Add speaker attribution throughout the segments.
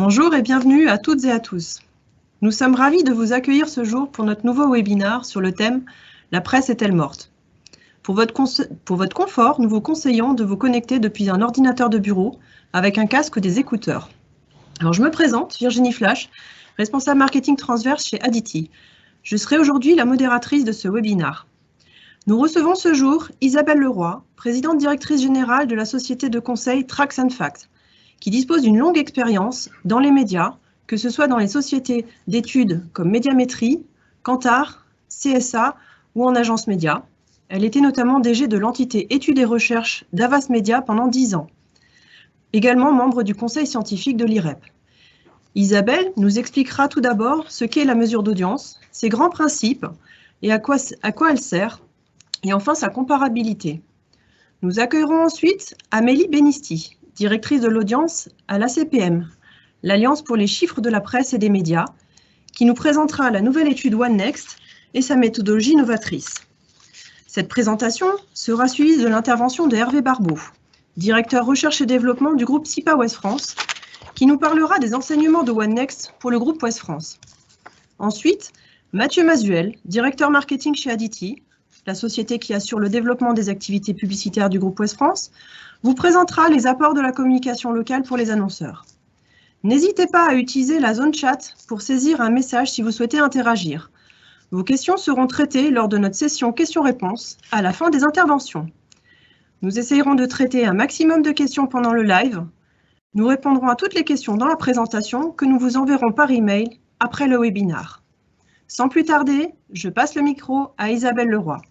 Speaker 1: Bonjour et bienvenue à toutes et à tous. Nous sommes ravis de vous accueillir ce jour pour notre nouveau webinaire sur le thème « La presse est-elle morte ?» Pour votre confort, nous vous conseillons de vous connecter depuis un ordinateur de bureau avec un casque ou des écouteurs. Alors je me présente, Virginie Flash, responsable marketing transverse chez Aditi. Je serai aujourd'hui la modératrice de ce webinaire. Nous recevons ce jour Isabelle Leroy, présidente directrice générale de la société de conseil Tracks & Facts, qui dispose d'une longue expérience dans les médias, que ce soit dans les sociétés d'études comme Médiamétrie, Kantar, CSA ou en agence média. Elle était notamment DG de l'entité études et recherches d'Avas Media pendant 10 ans. Également membre du conseil scientifique de l'IREP. Isabelle nous expliquera tout d'abord ce qu'est la mesure d'audience, ses grands principes et à quoi elle sert, et enfin sa comparabilité. Nous accueillerons ensuite Amélie Benisti, directrice de l'audience à l'ACPM, l'Alliance pour les chiffres de la presse et des médias, qui nous présentera la nouvelle étude OneNext et sa méthodologie novatrice. Cette présentation sera suivie de l'intervention de Hervé Barbeau, directeur recherche et développement du groupe SIPA Ouest France, qui nous parlera des enseignements de OneNext pour le groupe Ouest France. Ensuite, Mathieu Mazuel, directeur marketing chez Aditi, la société qui assure le développement des activités publicitaires du groupe Ouest France, vous présentera les apports de la communication locale pour les annonceurs. N'hésitez pas à utiliser la zone chat pour saisir un message si vous souhaitez interagir. Vos questions seront traitées lors de notre session questions-réponses à la fin des interventions. Nous essayerons de traiter un maximum de questions pendant le live. Nous répondrons à toutes les questions dans la présentation que nous vous enverrons par email après le webinaire. Sans plus tarder, je passe le micro à Isabelle Leroy.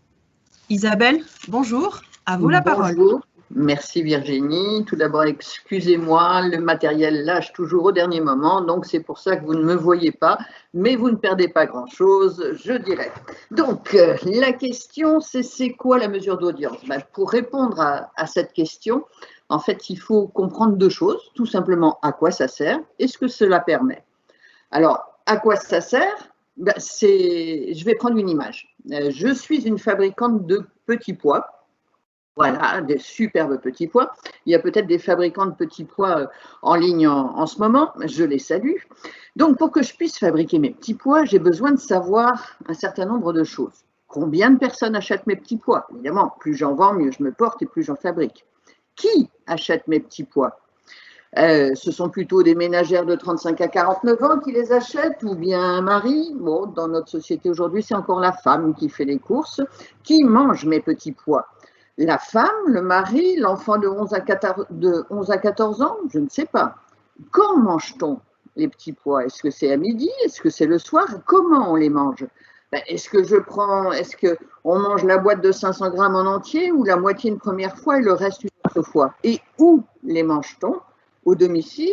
Speaker 1: Isabelle, bonjour, à vous la parole.
Speaker 2: Bonjour, merci Virginie. Tout d'abord, excusez-moi, le matériel lâche toujours au dernier moment, donc c'est pour ça que vous ne me voyez pas, mais vous ne perdez pas grand-chose, je dirais. Donc, la question, c'est quoi la mesure d'audience? Pour répondre à cette question, en fait, il faut comprendre deux choses. Tout simplement, à quoi ça sert et ce que cela permet. Alors, à quoi ça sert? Je vais prendre une image. Je suis une fabricante de petits pois. Voilà, des superbes petits pois. Il y a peut-être des fabricants de petits pois en ligne en ce moment. Je les salue. Donc, pour que je puisse fabriquer mes petits pois, j'ai besoin de savoir un certain nombre de choses. Combien de personnes achètent mes petits pois? Évidemment, plus j'en vends, mieux je me porte et plus j'en fabrique. Qui achète mes petits pois? Ce sont plutôt des ménagères de 35 à 49 ans qui les achètent, ou bien un mari. Bon, dans notre société aujourd'hui, c'est encore la femme qui fait les courses. Qui mange mes petits pois? La femme, le mari, l'enfant de 11 à 14 ans? Je ne sais pas. Quand mange-t-on les petits pois? Est-ce que c'est à midi? Est-ce que c'est le soir? Comment on les mange? Est-ce qu'on mange la boîte de 500 grammes en entier, ou la moitié une première fois et le reste une autre fois? Et où les mange-t-on? Au domicile,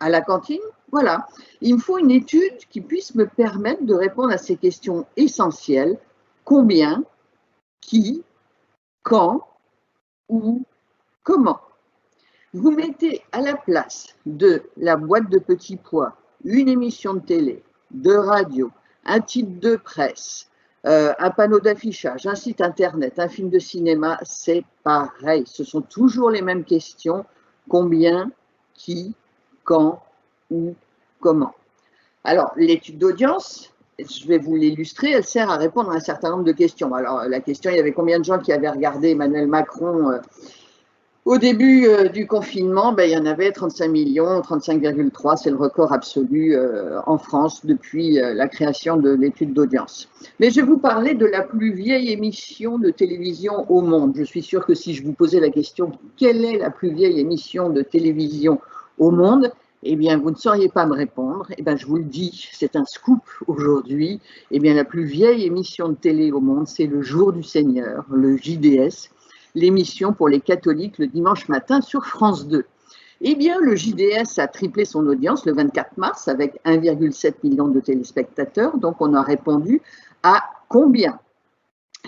Speaker 2: à la cantine? Voilà. Il me faut une étude qui puisse me permettre de répondre à ces questions essentielles. Combien? Qui? Quand? Où? Comment? Vous mettez à la place de la boîte de petits pois une émission de télé, de radio, un titre de presse, un panneau d'affichage, un site internet, un film de cinéma, c'est pareil. Ce sont toujours les mêmes questions. Combien? Qui, quand, où, comment. Alors, l'étude d'audience, je vais vous l'illustrer, elle sert à répondre à un certain nombre de questions. Alors, la question, il y avait combien de gens qui avaient regardé Emmanuel Macron au début du confinement? Il y en avait 35 millions, 35,3, c'est le record absolu en France depuis la création de l'étude d'audience. Mais je vais vous parler de la plus vieille émission de télévision au monde. Je suis sûre que si je vous posais la question « Quelle est la plus vieille émission de télévision au monde ?» eh bien, vous ne sauriez pas me répondre. Eh bien, je vous le dis, c'est un scoop aujourd'hui. Eh bien, la plus vieille émission de télé au monde, c'est Le Jour du Seigneur, le JDS, l'émission pour les catholiques le dimanche matin sur France 2. Eh bien, le JDS a triplé son audience le 24 mars avec 1,7 million de téléspectateurs. Donc, on a répondu à combien?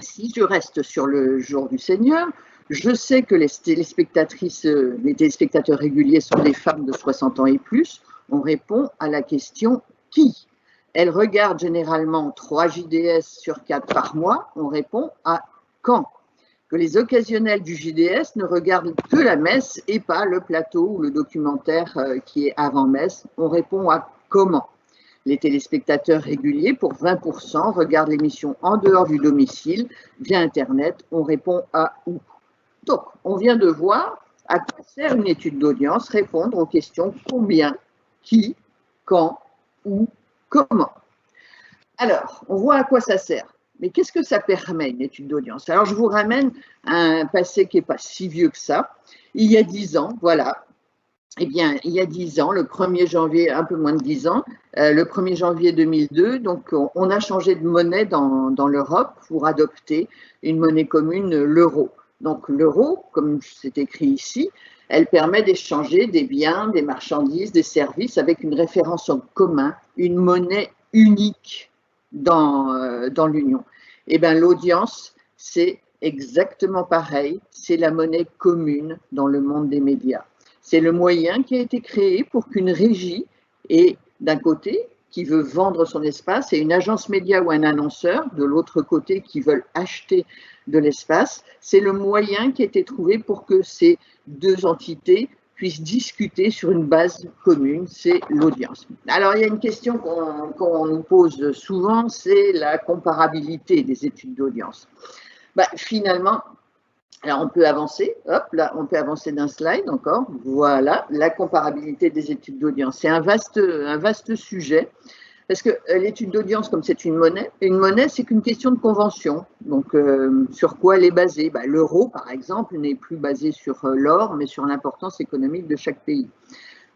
Speaker 2: Si je reste sur Le Jour du Seigneur, je sais que les téléspectateurs réguliers sont des femmes de 60 ans et plus. On répond à la question qui? Elles regardent généralement 3 JDS sur 4 par mois. On répond à quand? que les occasionnels du JDS ne regardent que la messe et pas le plateau ou le documentaire qui est avant messe. On répond à comment. Les téléspectateurs réguliers, pour 20%, regardent l'émission en dehors du domicile, via Internet. On répond à où. Donc, on vient de voir à quoi sert une étude d'audience, répondre aux questions combien, qui, quand, où, comment. Alors, on voit à quoi ça sert. Mais qu'est-ce que ça permet, une étude d'audience? Alors, je vous ramène à un passé qui n'est pas si vieux que ça. Il y a 10 ans, voilà. Eh bien, il y a 10 ans, le 1er janvier, un peu moins de 10 ans, le 1er janvier 2002, donc on a changé de monnaie dans l'Europe pour adopter une monnaie commune, l'euro. Donc l'euro, comme c'est écrit ici, elle permet d'échanger des biens, des marchandises, des services avec une référence en commun, une monnaie unique dans l'Union. Eh bien, l'audience, c'est exactement pareil, c'est la monnaie commune dans le monde des médias. C'est le moyen qui a été créé pour qu'une régie ait d'un côté qui veut vendre son espace et une agence média ou un annonceur de l'autre côté qui veulent acheter de l'espace. C'est le moyen qui a été trouvé pour que ces deux entités puissent discuter sur une base commune, c'est l'audience. Alors il y a une question qu'on nous pose souvent, c'est la comparabilité des études d'audience. Finalement, alors, on peut avancer, hop, là, on peut avancer d'un slide encore. Voilà, la comparabilité des études d'audience. C'est un vaste sujet, parce que l'étude d'audience, comme c'est une monnaie, c'est qu'une question de convention. Donc, sur quoi elle est basée? L'euro, par exemple, n'est plus basé sur l'or, mais sur l'importance économique de chaque pays.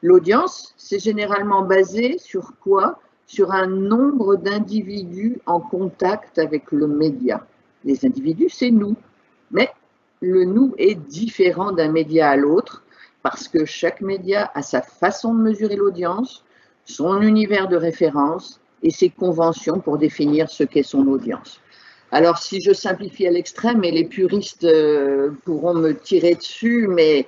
Speaker 2: L'audience, c'est généralement basé sur quoi? Sur un nombre d'individus en contact avec le média. Les individus, c'est nous. Mais le nous est différent d'un média à l'autre parce que chaque média a sa façon de mesurer l'audience, son univers de référence et ses conventions pour définir ce qu'est son audience. Alors, si je simplifie à l'extrême, et les puristes pourront me tirer dessus, mais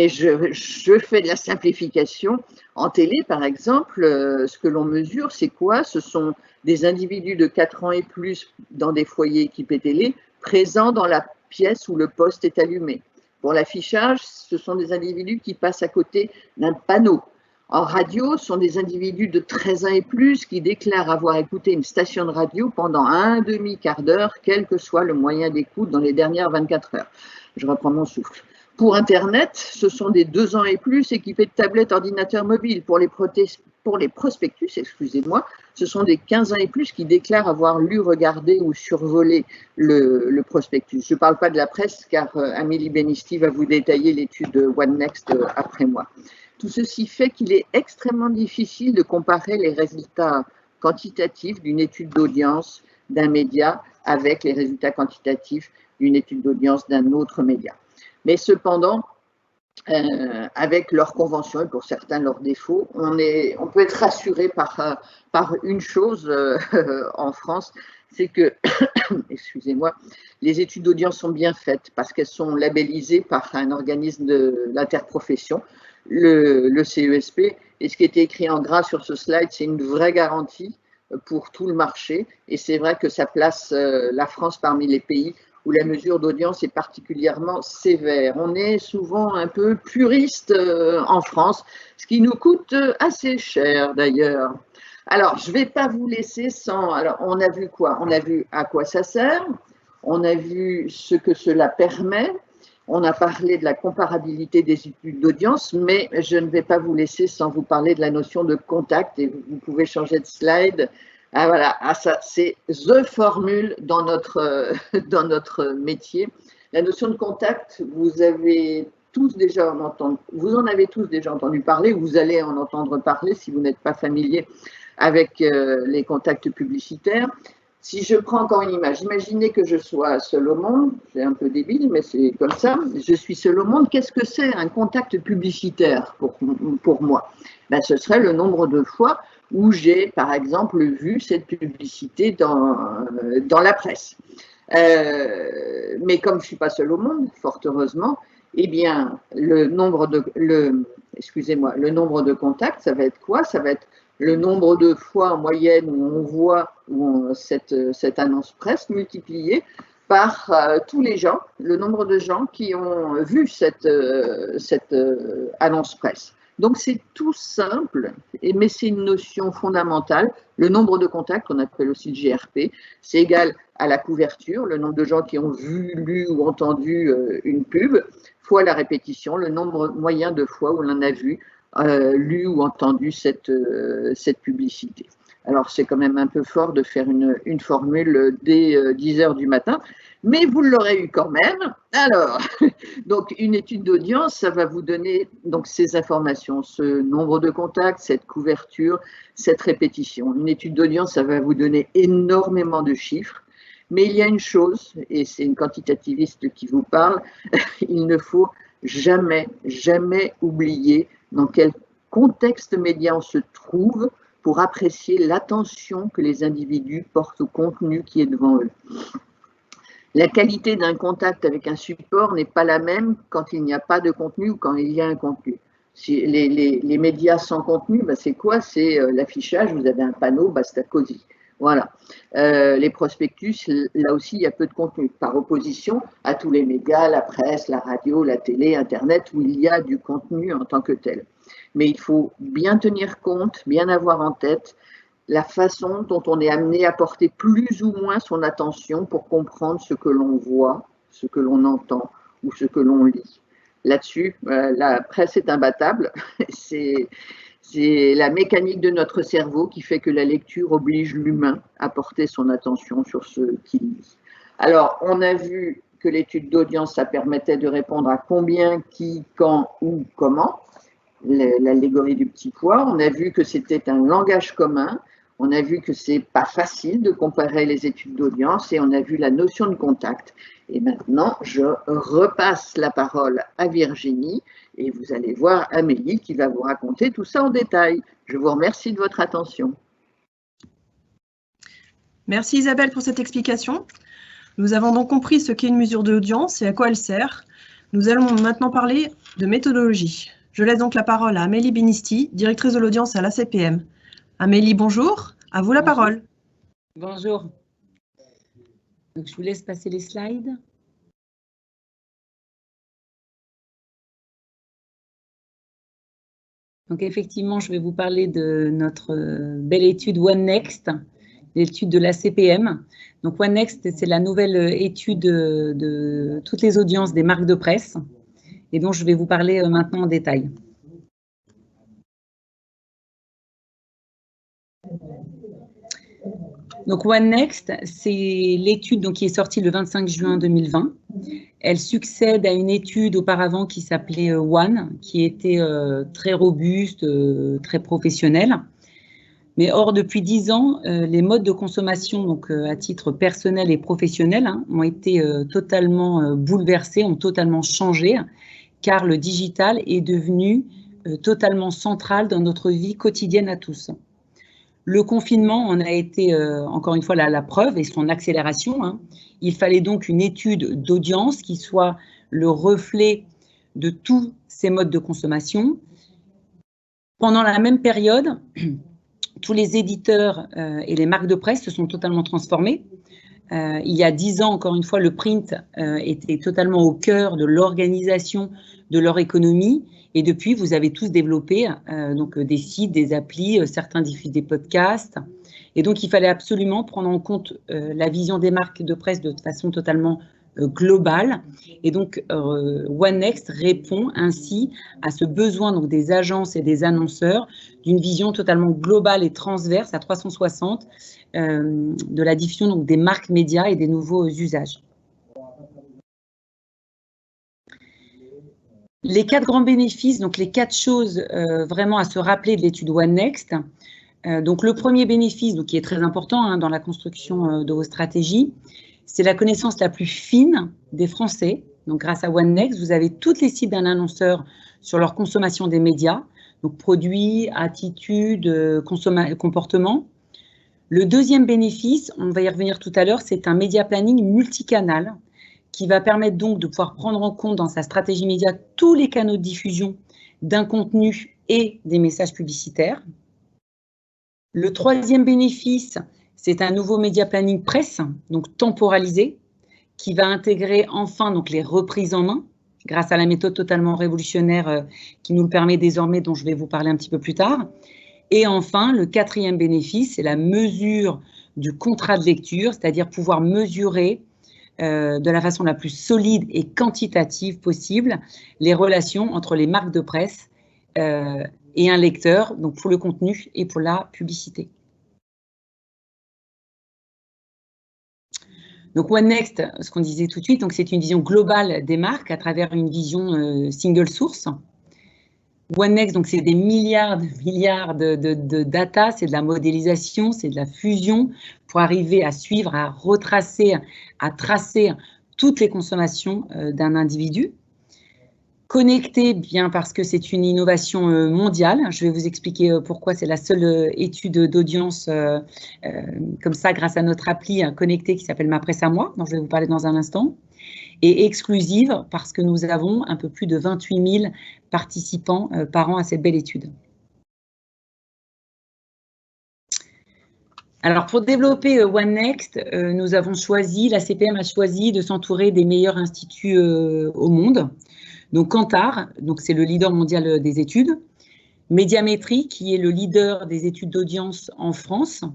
Speaker 2: je fais de la simplification. En télé, par exemple, ce que l'on mesure, c'est quoi? Ce sont des individus de 4 ans et plus dans des foyers équipés télé, présents dans la pièce où le poste est allumé. Pour l'affichage, ce sont des individus qui passent à côté d'un panneau. En radio, ce sont des individus de 13 ans et plus qui déclarent avoir écouté une station de radio pendant un demi-quart d'heure, quel que soit le moyen d'écoute dans les dernières 24 heures. Je reprends mon souffle. Pour Internet, ce sont des 2 ans et plus équipés de tablettes, ordinateurs mobiles. Pour les prospectus, excusez-moi, ce sont des 15 ans et plus qui déclarent avoir lu, regardé ou survolé le prospectus. Je ne parle pas de la presse car Amélie Benisti va vous détailler l'étude One Next après moi. Tout ceci fait qu'il est extrêmement difficile de comparer les résultats quantitatifs d'une étude d'audience d'un média avec les résultats quantitatifs d'une étude d'audience d'un autre média. Mais cependant, avec leurs conventions et pour certains leurs défauts, on peut être rassuré par une chose en France, c'est que, excusez-moi, les études d'audience sont bien faites parce qu'elles sont labellisées par un organisme de l'interprofession, le CESP, et ce qui était écrit en gras sur ce slide, c'est une vraie garantie pour tout le marché, et c'est vrai que ça place la France parmi les pays où la mesure d'audience est particulièrement sévère. On est souvent un peu puriste en France, ce qui nous coûte assez cher d'ailleurs. Alors, je ne vais pas vous laisser sans... Alors, on a vu quoi? On a vu à quoi ça sert, on a vu ce que cela permet, on a parlé de la comparabilité des études d'audience, mais je ne vais pas vous laisser sans vous parler de la notion de contact, et vous pouvez changer de slide. Ah voilà, ça c'est the formule dans notre métier. La notion de contact, vous en avez tous déjà entendu parler, ou vous allez en entendre parler si vous n'êtes pas familier avec les contacts publicitaires. Si je prends encore une image, imaginez que je sois seul au monde, c'est un peu débile, mais c'est comme ça, je suis seul au monde. Qu'est-ce que c'est un contact publicitaire pour moi? Ce serait le nombre de fois où j'ai, par exemple, vu cette publicité dans la presse. Mais comme je ne suis pas seul au monde, fort heureusement, eh bien, le nombre de contacts, ça va être quoi? Ça va être le nombre de fois en moyenne où on voit cette annonce presse multipliée par tous les gens, le nombre de gens qui ont vu cette annonce presse. Donc c'est tout simple, mais c'est une notion fondamentale. Le nombre de contacts, qu'on appelle aussi le GRP, c'est égal à la couverture, le nombre de gens qui ont vu, lu ou entendu une pub, fois la répétition, le nombre moyen de fois où l'on a vu, lu ou entendu cette publicité. Alors, c'est quand même un peu fort de faire une formule dès 10 h du matin, mais vous l'aurez eu quand même. Alors, donc, une étude d'audience, ça va vous donner donc, ces informations, ce nombre de contacts, cette couverture, cette répétition. Une étude d'audience, ça va vous donner énormément de chiffres, mais il y a une chose, et c'est une quantitativiste qui vous parle, il ne faut jamais, jamais oublier dans quel contexte média on se trouve pour apprécier l'attention que les individus portent au contenu qui est devant eux. La qualité d'un contact avec un support n'est pas la même quand il n'y a pas de contenu ou quand il y a un contenu. Si les médias sans contenu, ben c'est quoi? C'est l'affichage, vous avez un panneau, basta cosy. Voilà. Les prospectus, là aussi, il y a peu de contenu, par opposition à tous les médias, la presse, la radio, la télé, Internet, où il y a du contenu en tant que tel. Mais il faut bien tenir compte, bien avoir en tête la façon dont on est amené à porter plus ou moins son attention pour comprendre ce que l'on voit, ce que l'on entend ou ce que l'on lit. Là-dessus, la presse est imbattable. C'est la mécanique de notre cerveau qui fait que la lecture oblige l'humain à porter son attention sur ce qu'il lit. Alors, on a vu que l'étude d'audience, ça permettait de répondre à combien, qui, quand, où, comment. L'allégorie du petit pois. On a vu que c'était un langage commun. On a vu que c'est pas facile de comparer les études d'audience et on a vu la notion de contact. Et maintenant, je repasse la parole à Virginie et vous allez voir Amélie qui va vous raconter tout ça en détail. Je vous remercie de votre attention.
Speaker 1: Merci Isabelle pour cette explication. Nous avons donc compris ce qu'est une mesure d'audience et à quoi elle sert. Nous allons maintenant parler de méthodologie. Je laisse donc la parole à Amélie Binisti, directrice de l'audience à l'ACPM. Amélie, bonjour. À vous la parole.
Speaker 3: Bonjour. Donc, je vous laisse passer les slides. Donc, effectivement, je vais vous parler de notre belle étude OneNext, l'étude de l'ACPM. Donc, OneNext, c'est la nouvelle étude de toutes les audiences des marques de presse et dont je vais vous parler maintenant en détail. Donc OneNext, c'est l'étude qui est sortie le 25 juin 2020. Elle succède à une étude auparavant qui s'appelait One, qui était très robuste, très professionnelle. Mais or, depuis 10 ans, les modes de consommation, donc à titre personnel et professionnel, ont été totalement bouleversés, ont totalement changé, car le digital est devenu totalement central dans notre vie quotidienne à tous. Le confinement en a été, encore une fois, la preuve et son accélération. Il fallait donc une étude d'audience qui soit le reflet de tous ces modes de consommation. Pendant la même période, tous les éditeurs et les marques de presse se sont totalement transformés. Il y a 10 ans, encore une fois, le print était totalement au cœur de l'organisation de leur économie. Et depuis, vous avez tous développé donc des sites, des applis, certains diffusent des podcasts. Et donc, il fallait absolument prendre en compte la vision des marques de presse de façon totalement globale. Et donc, OneNext répond ainsi à ce besoin donc, des agences et des annonceurs d'une vision totalement globale et transverse à 360 de la diffusion donc, des marques médias et des nouveaux usages. Les 4 grands bénéfices, donc les 4 choses vraiment à se rappeler de l'étude OneNext. Donc le premier bénéfice, donc, qui est très important dans la construction de vos stratégies, c'est la connaissance la plus fine des Français. Donc grâce à OneNext, vous avez tous les sites d'un annonceur sur leur consommation des médias, donc produits, attitudes, comportements. Le deuxième bénéfice, on va y revenir tout à l'heure, c'est un média planning multicanal qui va permettre donc de pouvoir prendre en compte dans sa stratégie média tous les canaux de diffusion d'un contenu et des messages publicitaires. Le troisième bénéfice, c'est un nouveau média planning presse, donc temporalisé, qui va intégrer enfin donc, les reprises en main, grâce à la méthode totalement révolutionnaire qui nous le permet désormais, dont je vais vous parler un petit peu plus tard. Et enfin, le quatrième bénéfice, c'est la mesure du contrat de lecture, c'est-à-dire pouvoir mesurer de la façon la plus solide et quantitative possible les relations entre les marques de presse et un lecteur, donc pour le contenu et pour la publicité. Donc OneNext, ce qu'on disait tout de suite, c'est une vision globale des marques à travers une vision single source. OneNext, donc c'est des milliards de data, c'est de la modélisation, c'est de la fusion pour arriver à suivre, à retracer, à tracer toutes les consommations d'un individu. Connecté, bien parce que c'est une innovation mondiale. Je vais vous expliquer pourquoi c'est la seule étude d'audience comme ça, grâce à notre appli connectée qui s'appelle Ma Presse à moi, dont je vais vous parler dans un instant. Et exclusive parce que nous avons un peu plus de 28 000 participants par an à cette belle étude. Alors, pour développer OneNext, nous avons choisi, la CPM a choisi de s'entourer des meilleurs instituts au monde. Donc, Kantar, c'est le leader mondial des études. Médiamétrie, qui est le leader des études d'audience en France.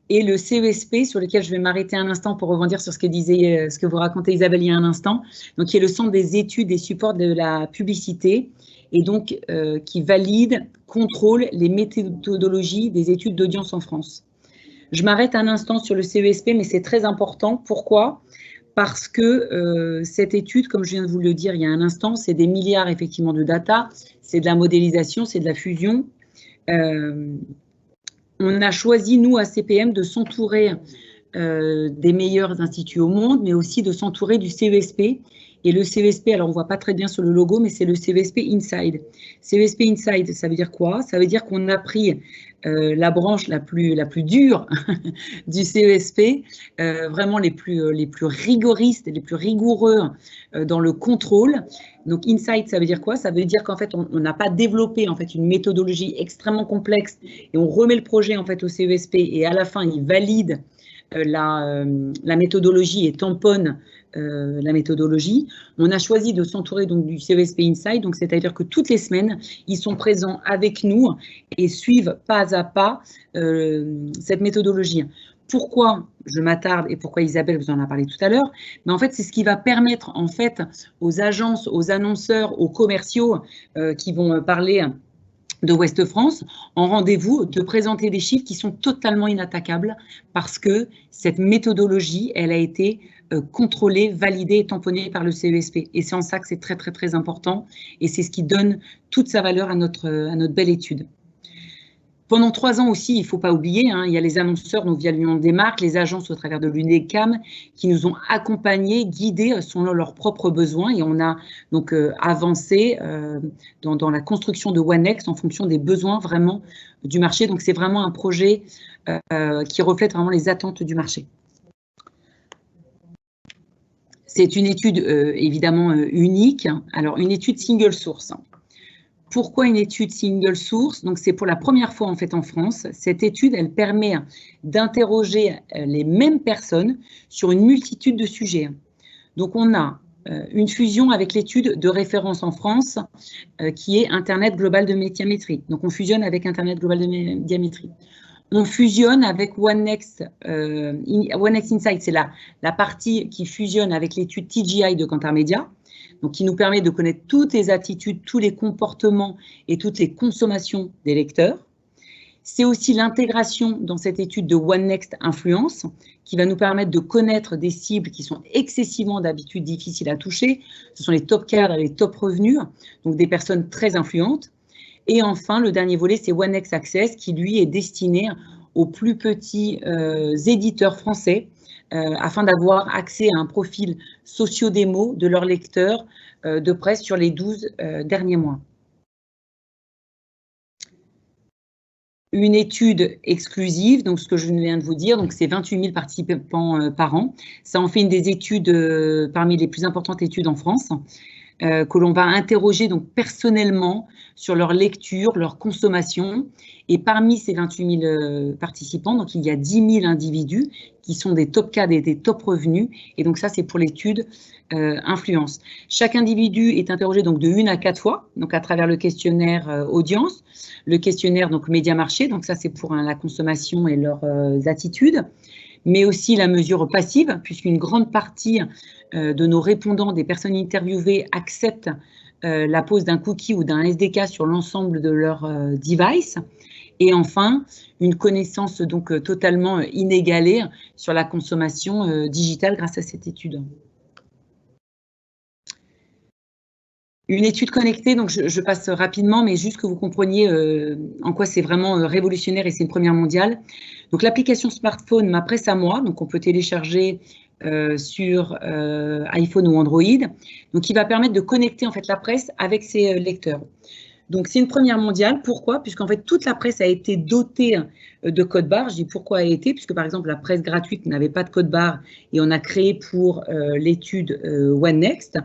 Speaker 3: Et le CESP, sur lequel je vais m'arrêter un instant pour rebondir sur ce que vous racontez Isabelle il y a un instant, donc qui est le centre des études et supports de la publicité, et donc qui valide, contrôle les méthodologies des études d'audience en France. Je m'arrête un instant sur le CESP, mais c'est très important. Pourquoi ? Parce que cette étude, comme je viens de vous le dire il y a un instant, c'est des milliards effectivement de data, c'est de la modélisation, c'est de la fusion. On a choisi, nous, à CPM, de s'entourer des meilleurs instituts au monde, mais aussi de s'entourer du CESP. Et le CESP, alors on ne voit pas très bien sur le logo, mais c'est le CESP Inside. CESP Inside, ça veut dire quoi? Ça veut dire qu'on a pris la branche la plus dure du CESP, vraiment les plus rigoristes, les plus rigoureux dans le contrôle. Donc Inside, ça veut dire quoi? Ça veut dire qu'en fait, on n'a pas développé en fait une méthodologie extrêmement complexe et on remet le projet en fait au CESP et à la fin, il valide la méthodologie et tamponne la méthodologie. On a choisi de s'entourer donc du CESP Inside, donc c'est-à-dire que toutes les semaines, ils sont présents avec nous et suivent pas à pas cette méthodologie. Pourquoi je m'attarde et pourquoi Isabelle vous en a parlé tout à l'heure? Mais en fait, c'est ce qui va permettre en fait aux agences, aux annonceurs, aux commerciaux qui vont parler de Ouest France, en rendez-vous, de présenter des chiffres qui sont totalement inattaquables parce que cette méthodologie, elle a été contrôlée, validée et tamponnée par le CESP. Et c'est en ça que c'est très, très, très important et c'est ce qui donne toute sa valeur à notre belle étude. Pendant 3 ans aussi, il ne faut pas oublier, il y a les annonceurs donc via l'Union des marques, les agences au travers de l'UNECAM qui nous ont accompagnés, guidés selon leurs propres besoins et on a donc avancé dans la construction de OneNext en fonction des besoins vraiment du marché. Donc c'est vraiment un projet qui reflète vraiment les attentes du marché. C'est une étude évidemment unique, alors une étude single source. Pourquoi une étude single source? Donc, c'est pour la première fois en fait en France. Cette étude, elle permet d'interroger les mêmes personnes sur une multitude de sujets. Donc, on a une fusion avec l'étude de référence en France qui est Internet Global de Médiamétrie. Donc, on fusionne avec Internet Global de Médiamétrie. On fusionne avec OneNext. OneNext Insight, c'est la partie qui fusionne avec l'étude TGI de Kantar Media. Donc, qui nous permet de connaître toutes les attitudes, tous les comportements et toutes les consommations des lecteurs. C'est aussi l'intégration dans cette étude de OneNext Influence, qui va nous permettre de connaître des cibles qui sont excessivement d'habitude difficiles à toucher. Ce sont les top cadres et les top revenus, donc des personnes très influentes. Et enfin, le dernier volet, c'est OneNext Access, qui lui est destiné aux plus petits éditeurs français, afin d'avoir accès à un profil socio-démo de leurs lecteurs de presse sur les 12 derniers mois. Une étude exclusive, donc ce que je viens de vous dire, donc c'est 28 000 participants par an. Ça en fait une des études parmi les plus importantes études en France. que l'on va interroger donc personnellement sur leur lecture, leur consommation. Et parmi ces 28 000 participants, donc il y a 10 000 individus qui sont des top cas, des top revenus. Et donc ça, c'est pour l'étude influence. Chaque individu est interrogé donc de 1 à 4 fois, donc à travers le questionnaire audience, le questionnaire donc média marché, donc ça c'est pour la consommation et leurs attitudes, mais aussi la mesure passive, puisqu'une grande partie de nos répondants, des personnes interviewées, acceptent la pose d'un cookie ou d'un SDK sur l'ensemble de leur device. Et enfin, une connaissance donc totalement inégalée sur la consommation digitale grâce à cette étude. Une étude connectée, donc je passe rapidement, mais juste que vous compreniez en quoi c'est vraiment révolutionnaire et c'est une première mondiale. Donc l'application smartphone Ma Presse à moi, donc on peut télécharger sur iPhone ou Android, donc qui va permettre de connecter en fait la presse avec ses lecteurs. Donc c'est une première mondiale. Pourquoi? Puisqu'en fait toute la presse a été dotée de code barre. Je dis pourquoi a été, puisque par exemple la presse gratuite n'avait pas de code barre et on a créé pour l'étude OneNext.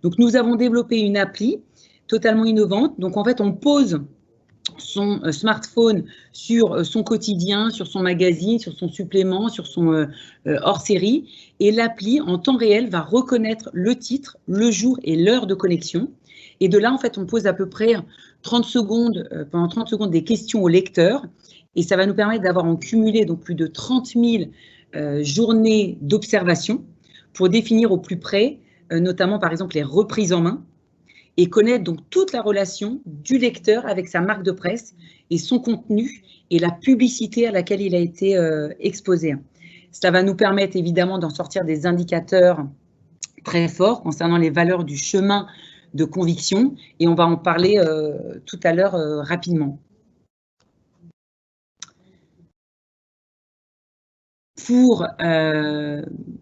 Speaker 3: Donc nous avons développé une appli totalement innovante. Donc en fait on pose son smartphone sur son quotidien, sur son magazine, sur son supplément, sur son hors-série, et l'appli en temps réel va reconnaître le titre, le jour et l'heure de connexion. Et de là, en fait, on pose à peu près 30 secondes, pendant 30 secondes des questions au lecteur, et ça va nous permettre d'avoir en cumulé donc plus de 30 000 journées d'observation pour définir au plus près, notamment par exemple les reprises en main, et connaître donc toute la relation du lecteur avec sa marque de presse et son contenu et la publicité à laquelle il a été exposé. Cela va nous permettre évidemment d'en sortir des indicateurs très forts concernant les valeurs du chemin de conviction, et on va en parler tout à l'heure rapidement. Pour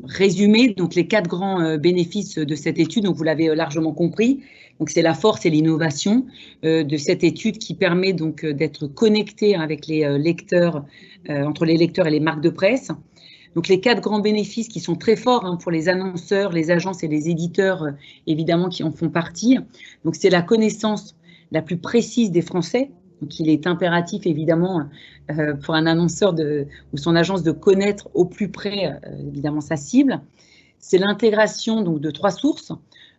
Speaker 3: résumer donc les 4 grands bénéfices de cette étude, donc vous l'avez largement compris, donc c'est la force et l'innovation de cette étude qui permet donc d'être connecté avec les lecteurs, entre les lecteurs et les marques de presse. Donc les 4 grands bénéfices qui sont très forts pour les annonceurs, les agences et les éditeurs, évidemment, qui en font partie. Donc c'est la connaissance la plus précise des Français. Donc il est impératif, évidemment, pour un annonceur ou son agence de connaître au plus près, évidemment, sa cible. C'est l'intégration donc de 3 sources,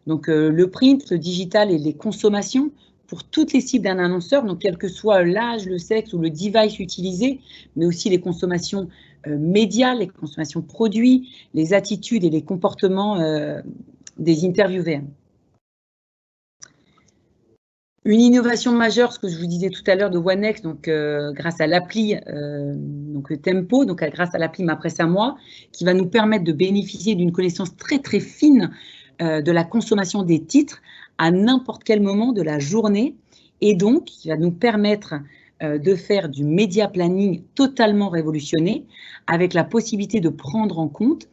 Speaker 3: donc le print, le digital et les consommations pour toutes les cibles d'un annonceur, donc quel que soit l'âge, le sexe ou le device utilisé, mais aussi les consommations médias, les consommations produits, les attitudes et les comportements des interviewés. Une innovation majeure, ce que je vous disais tout à l'heure de OneNext, donc grâce à l'appli donc Tempo, donc grâce à l'appli Ma Presse à moi, qui va nous permettre de bénéficier d'une connaissance très très fine de la consommation des titres à n'importe quel moment de la journée, et donc qui va nous permettre de faire du média planning totalement révolutionné, avec la possibilité de prendre en compte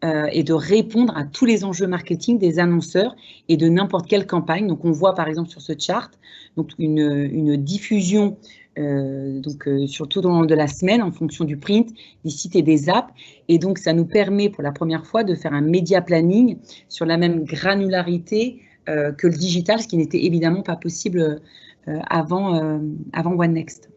Speaker 3: et de répondre à tous les enjeux marketing des annonceurs et de n'importe quelle campagne. Donc on voit par exemple sur ce chart donc une diffusion sur tout au long de la semaine en fonction du print, des sites et des apps, et donc ça nous permet pour la première fois de faire un média planning sur la même granularité que le digital, ce qui n'était évidemment pas possible avant OneNext.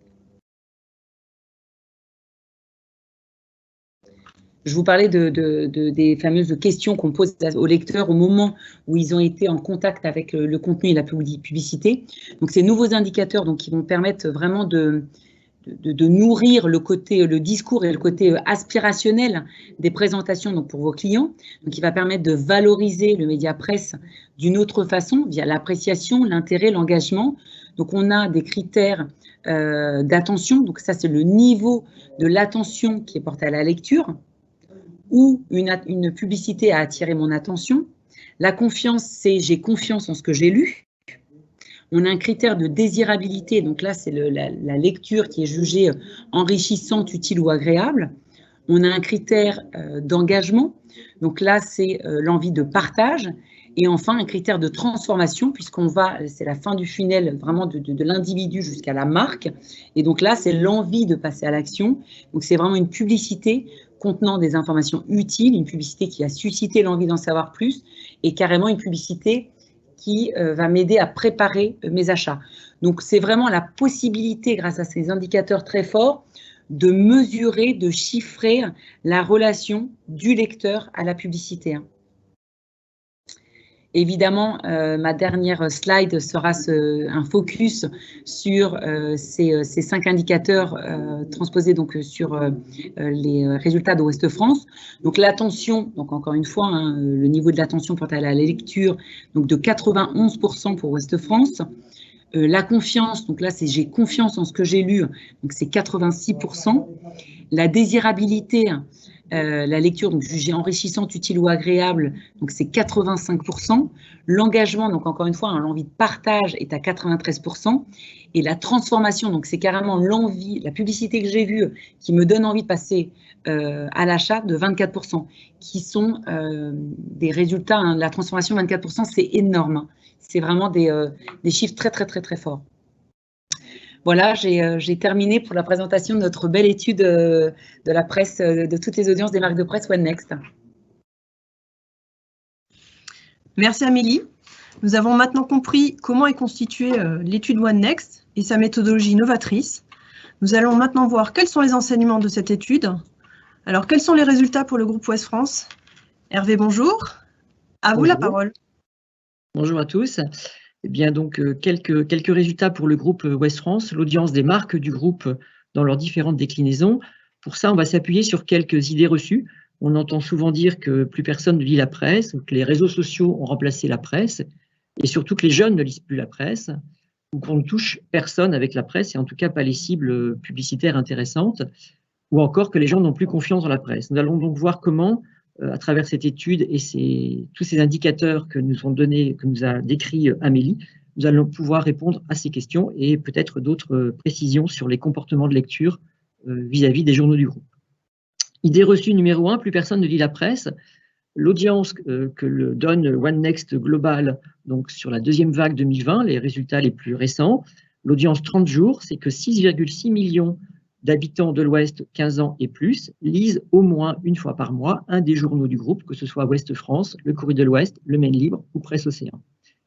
Speaker 3: Je vous parlais des fameuses questions qu'on pose aux lecteurs au moment où ils ont été en contact avec le contenu et la publicité. Donc, ces nouveaux indicateurs donc, qui vont permettre vraiment de nourrir le discours et le côté aspirationnel des présentations donc, pour vos clients. Donc, il va permettre de valoriser le média presse d'une autre façon, via l'appréciation, l'intérêt, l'engagement. Donc, on a des critères d'attention. Donc, ça, c'est le niveau de l'attention qui est porté à la lecture, ou une publicité a attiré mon attention. La confiance, c'est j'ai confiance en ce que j'ai lu. On a un critère de désirabilité, donc là, c'est la lecture qui est jugée enrichissante, utile ou agréable. On a un critère d'engagement, donc là, c'est l'envie de partage. Et enfin, un critère de transformation, c'est la fin du funnel vraiment de l'individu jusqu'à la marque. Et donc là, c'est l'envie de passer à l'action. Donc c'est vraiment une publicité contenant des informations utiles, une publicité qui a suscité l'envie d'en savoir plus, et carrément une publicité qui va m'aider à préparer mes achats. Donc, c'est vraiment la possibilité, grâce à ces indicateurs très forts, de mesurer, de chiffrer la relation du lecteur à la publicité. Évidemment, ma dernière slide sera un focus sur ces 5 indicateurs transposés donc, sur les résultats de Ouest France. Donc l'attention, donc encore une fois, le niveau de l'attention quant à la lecture, donc de 91% pour Ouest France. La confiance, donc là, c'est j'ai confiance en ce que j'ai lu, donc c'est 86%. La désirabilité, la lecture, donc jugée enrichissante, utile ou agréable, donc c'est 85%. L'engagement, donc encore une fois, l'envie de partage est à 93%. Et la transformation, donc c'est carrément l'envie, la publicité que j'ai vue qui me donne envie de passer à l'achat de 24%, qui sont des résultats, la transformation 24%, c'est énorme. C'est vraiment des chiffres très, très, très, très forts. Voilà, j'ai terminé pour la présentation de notre belle étude de la presse, de toutes les audiences des marques de presse OneNext.
Speaker 1: Merci Amélie. Nous avons maintenant compris comment est constituée l'étude OneNext et sa méthodologie novatrice. Nous allons maintenant voir quels sont les enseignements de cette étude. Alors, quels sont les résultats pour le groupe Ouest France? Hervé, bonjour. À vous la parole.
Speaker 4: Bonjour à tous. Eh bien, donc, quelques résultats pour le groupe Ouest France, l'audience des marques du groupe dans leurs différentes déclinaisons. Pour ça, on va s'appuyer sur quelques idées reçues. On entend souvent dire que plus personne ne lit la presse, que les réseaux sociaux ont remplacé la presse, et surtout que les jeunes ne lisent plus la presse, ou qu'on ne touche personne avec la presse, et en tout cas pas les cibles publicitaires intéressantes, ou encore que les gens n'ont plus confiance dans la presse. Nous allons donc voir comment, à travers cette étude et tous ces indicateurs que nous ont donnés, que nous a décrit Amélie, nous allons pouvoir répondre à ces questions et peut-être d'autres précisions sur les comportements de lecture vis-à-vis des journaux du groupe. Idée reçue numéro 1, plus personne ne lit la presse. L'audience que donne OneNext Global, donc sur la deuxième vague 2020, les résultats les plus récents, l'audience 30 jours, c'est que 6,6 millions d'habitants de l'Ouest 15 ans et plus lisent au moins une fois par mois un des journaux du groupe, que ce soit Ouest France, le Courrier de l'Ouest, le Maine Libre ou Presse Océan.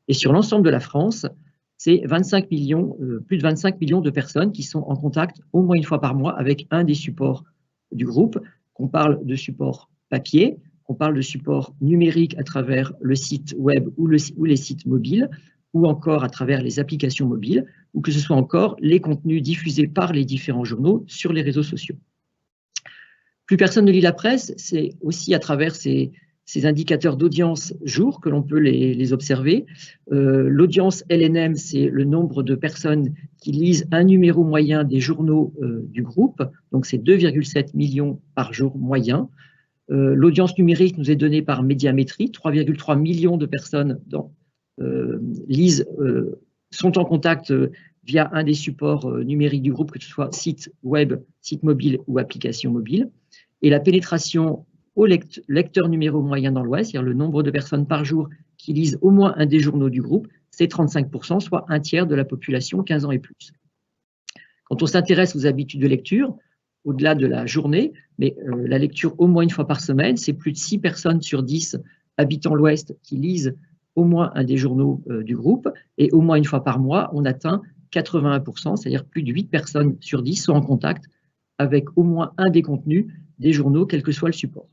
Speaker 4: Et sur l'ensemble de la France, c'est plus de 25 millions de personnes qui sont en contact au moins une fois par mois avec un des supports du groupe, qu'on parle de support papier, qu'on parle de support numérique à travers le site web ou les sites mobiles, ou encore à travers les applications mobiles, ou que ce soit encore les contenus diffusés par les différents journaux sur les réseaux sociaux. Plus personne ne lit la presse, c'est aussi à travers ces indicateurs d'audience jour que l'on peut les observer. L'audience LNM, c'est le nombre de personnes qui lisent un numéro moyen des journaux du groupe, donc c'est 2,7 millions par jour moyen. L'audience numérique nous est donnée par Médiamétrie, 3,3 millions de personnes sont en contact via un des supports numériques du groupe, que ce soit site web, site mobile ou application mobile. Et la pénétration au lecteur numéro moyen dans l'Ouest, c'est-à-dire le nombre de personnes par jour qui lisent au moins un des journaux du groupe, c'est 35%, soit un tiers de la population 15 ans et plus. Quand on s'intéresse aux habitudes de lecture, au-delà de la journée, mais la lecture au moins une fois par semaine, c'est plus de 6 personnes sur 10 habitant l'Ouest qui lisent au moins un des journaux du groupe, et au moins une fois par mois, on atteint 81%, c'est-à-dire plus de 8 personnes sur 10 sont en contact avec au moins un des contenus des journaux, quel que soit le support.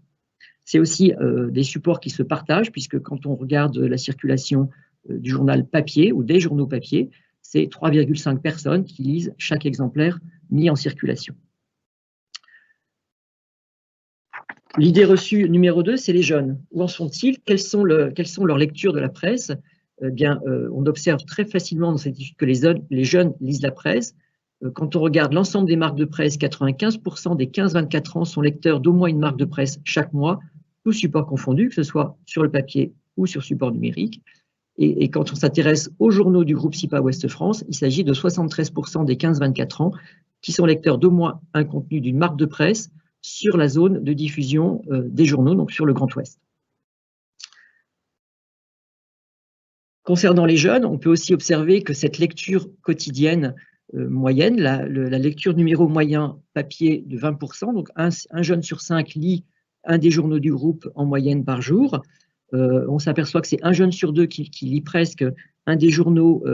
Speaker 4: C'est aussi des supports qui se partagent, puisque quand on regarde la circulation du journal papier ou des journaux papier, c'est 3,5 personnes qui lisent chaque exemplaire mis en circulation. L'idée reçue numéro 2, c'est les jeunes. Où en sont-ils? Quelles sont leurs lectures de la presse? Eh bien, on observe très facilement dans cette étude que les jeunes lisent la presse. Quand on regarde l'ensemble des marques de presse, 95% des 15-24 ans sont lecteurs d'au moins une marque de presse chaque mois, tous supports confondus, que ce soit sur le papier ou sur support numérique. Et quand on s'intéresse aux journaux du groupe SIPA Ouest France, il s'agit de 73% des 15-24 ans qui sont lecteurs d'au moins un contenu d'une marque de presse sur la zone de diffusion des journaux, donc sur le Grand Ouest. Concernant les jeunes, on peut aussi observer que cette lecture quotidienne moyenne, la lecture numéro moyen papier de 20%, donc un jeune sur 5 lit un des journaux du groupe en moyenne par jour. On s'aperçoit que c'est un jeune sur deux qui lit presque un des journaux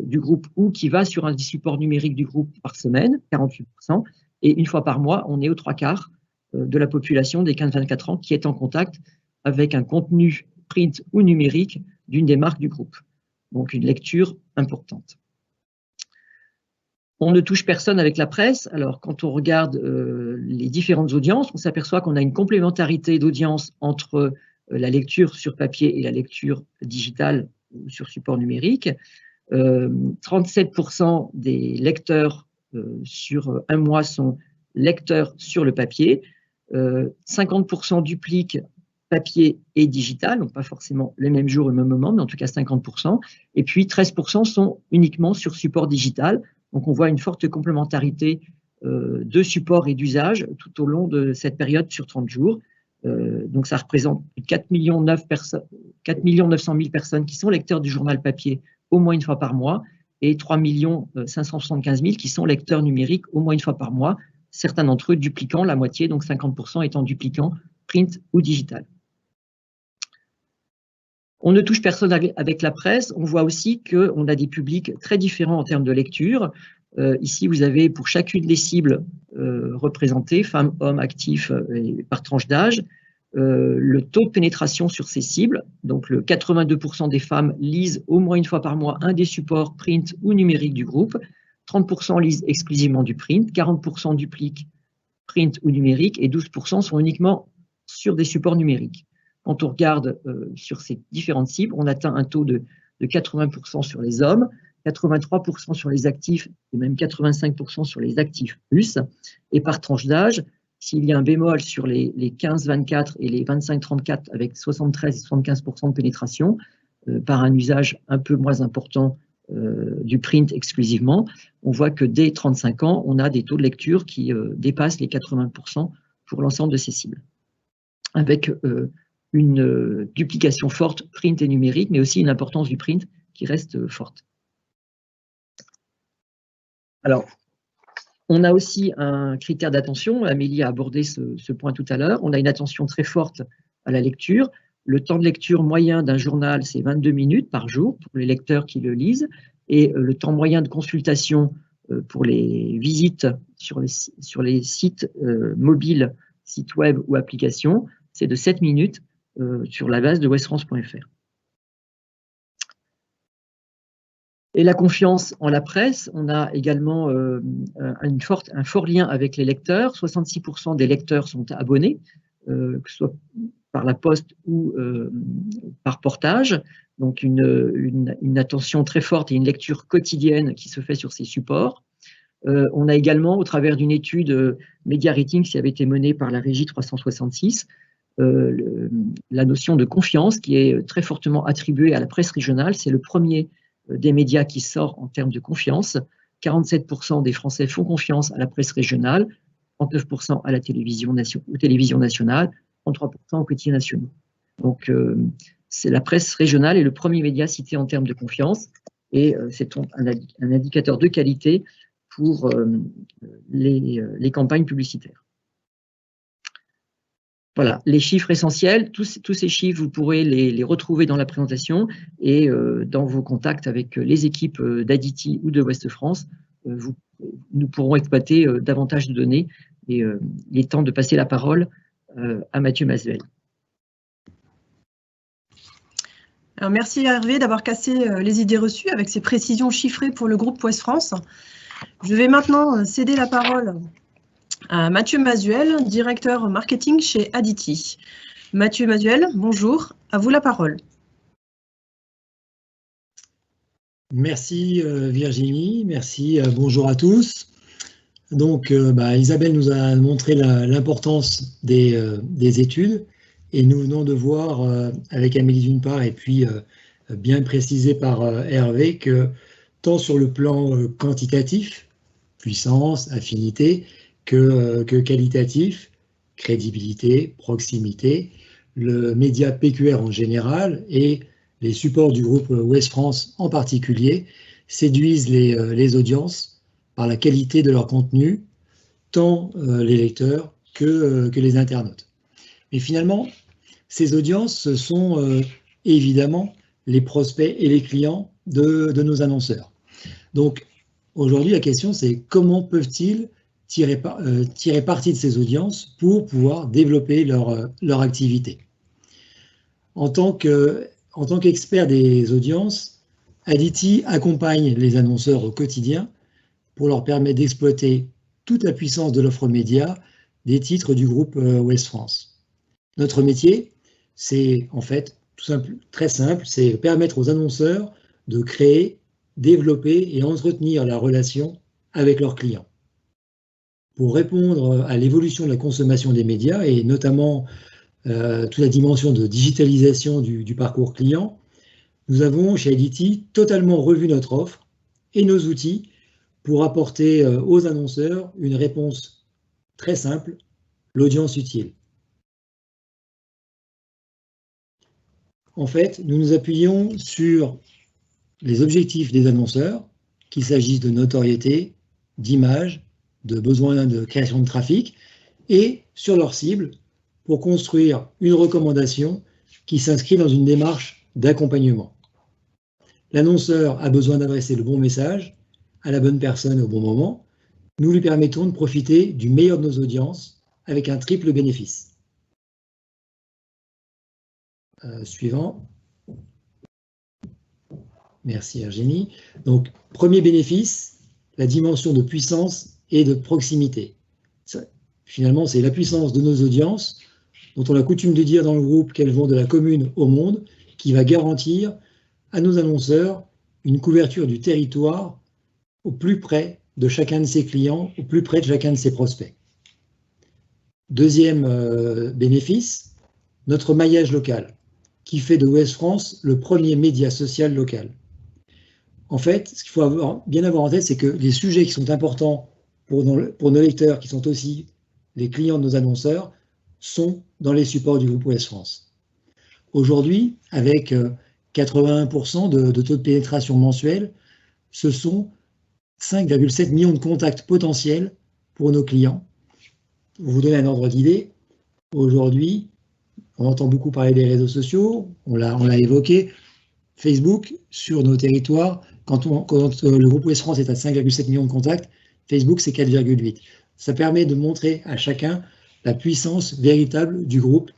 Speaker 4: du groupe ou qui va sur un des supports numériques du groupe par semaine, 48%, et une fois par mois, on est aux 3/4 de la population des 15-24 ans qui est en contact avec un contenu print ou numérique d'une des marques du groupe. Donc une lecture importante. On ne touche personne avec la presse. Alors, quand on regarde les différentes audiences, on s'aperçoit qu'on a une complémentarité d'audience entre la lecture sur papier et la lecture digitale sur support numérique. 37% des lecteurs sur un mois sont lecteurs sur le papier. 50% dupliquent papier et digital, donc pas forcément le même jour, le même moment, mais en tout cas 50%. Et puis 13% sont uniquement sur support digital. Donc on voit une forte complémentarité de support et d'usage tout au long de cette période sur 30 jours. Donc ça représente 4 900 000 personnes qui sont lecteurs du journal papier au moins une fois par mois et 3 575 000 qui sont lecteurs numériques au moins une fois par mois, certains d'entre eux dupliquant la moitié, donc 50% étant dupliquant print ou digital. On ne touche personne avec la presse. On voit aussi qu'on a des publics très différents en termes de lecture. Ici, vous avez pour chacune des cibles représentées, femmes, hommes, actifs par tranche d'âge, le taux de pénétration sur ces cibles. Donc, le 82% des femmes lisent au moins une fois par mois un des supports print ou numérique du groupe. 30% lisent exclusivement du print, 40% dupliquent print ou numérique et 12% sont uniquement sur des supports numériques. Quand on regarde sur ces différentes cibles, on atteint un taux de 80% sur les hommes, 83% sur les actifs et même 85% sur les actifs plus. Et par tranche d'âge, s'il y a un bémol sur les 15-24 et les 25-34 avec 73 et 75% de pénétration, par un usage un peu moins important du print exclusivement, on voit que dès 35 ans, on a des taux de lecture qui dépassent les 80% pour l'ensemble de ces cibles. Avec une duplication forte print et numérique, mais aussi une importance du print qui reste forte. Alors, on a aussi un critère d'attention, Amélie a abordé ce point tout à l'heure, on a une attention très forte à la lecture. Le temps de lecture moyen d'un journal, c'est 22 minutes par jour pour les lecteurs qui le lisent, et le temps moyen de consultation pour les visites sur les sites mobiles, sites web ou applications, c'est de 7 minutes sur la base de westfrance.fr. Et la confiance en la presse, on a également un fort lien avec les lecteurs. 66% des lecteurs sont abonnés, que ce soit par la poste ou par portage. Donc une attention très forte et une lecture quotidienne qui se fait sur ces supports. On a également, au travers d'une étude Media Rating qui avait été menée par la Régie 366, la notion de confiance qui est très fortement attribuée à la presse régionale. C'est le premier des médias qui sort en termes de confiance. 47% des Français font confiance à la presse régionale, 39% à la télévision nationale, 33% aux quotidiens nationaux. Donc, c'est la presse régionale est le premier média cité en termes de confiance et c'est un indicateur de qualité pour les campagnes publicitaires. Voilà, les chiffres essentiels, tous ces chiffres, vous pourrez les retrouver dans la présentation et dans vos contacts avec les équipes d'Aditi ou de Ouest France, nous pourrons exploiter davantage de données et il est temps de passer la parole à Mathieu Masuel.
Speaker 1: Alors, merci Hervé d'avoir cassé les idées reçues avec ces précisions chiffrées pour le groupe Ouest France. Je vais maintenant céder la parole à Mathieu Masuel, directeur marketing chez Aditi. Mathieu Masuel, bonjour, à vous la parole.
Speaker 5: Merci Virginie, merci, bonjour à tous. Donc Isabelle nous a montré l'importance des études et nous venons de voir avec Amélie d'une part et puis bien précisé par Hervé que tant sur le plan quantitatif, puissance, affinité, que qualitatif, crédibilité, proximité, le média PQR en général et les supports du groupe Ouest France en particulier séduisent les audiences par la qualité de leur contenu, tant les lecteurs que les internautes. Mais finalement, Ces audiences, ce sont évidemment les prospects et les clients de nos annonceurs. Donc, aujourd'hui, la question, c'est comment peuvent-ils tirer parti de ces audiences pour pouvoir développer leur activité. En tant qu'expert des audiences, Aditi accompagne les annonceurs au quotidien pour leur permettre d'exploiter toute la puissance de l'offre média des titres du groupe Ouest France. Notre métier, c'est en fait très simple, c'est permettre aux annonceurs de créer, développer et entretenir la relation avec leurs clients. Pour répondre à l'évolution de la consommation des médias et notamment toute la dimension de digitalisation du parcours client, nous avons chez Aditi totalement revu notre offre et nos outils pour apporter aux annonceurs une réponse très simple, l'audience utile. En fait, nous nous appuyons sur les objectifs des annonceurs, qu'il s'agisse de notoriété, d'image, de besoins de création de trafic, et sur leur cible pour construire une recommandation qui s'inscrit dans une démarche d'accompagnement. L'annonceur a besoin d'adresser le bon message à la bonne personne au bon moment. Nous lui permettons de profiter du meilleur de nos audiences avec un triple bénéfice. Suivant. Merci Virginie. Donc, premier bénéfice, la dimension de puissance et de proximité. Finalement, c'est la puissance de nos audiences, dont on a coutume de dire dans le groupe qu'elles vont de la commune au monde, qui va garantir à nos annonceurs une couverture du territoire au plus près de chacun de ses clients, au plus près de chacun de ses prospects. Deuxième bénéfice, notre maillage local, qui fait de Ouest France le premier média social local. En fait, ce qu'il faut bien avoir en tête, c'est que les sujets qui sont importants pour nos lecteurs, qui sont aussi les clients de nos annonceurs, sont dans les supports du groupe Ouest France. Aujourd'hui, avec 81% de taux de pénétration mensuel, ce sont 5,7 millions de contacts potentiels pour nos clients. Pour vous donner un ordre d'idée, aujourd'hui, on entend beaucoup parler des réseaux sociaux, on l'a évoqué, Facebook, sur nos territoires, quand le groupe Ouest France est à 5,7 millions de contacts, Facebook, c'est 4,8. Ça permet de montrer à chacun la puissance véritable du groupe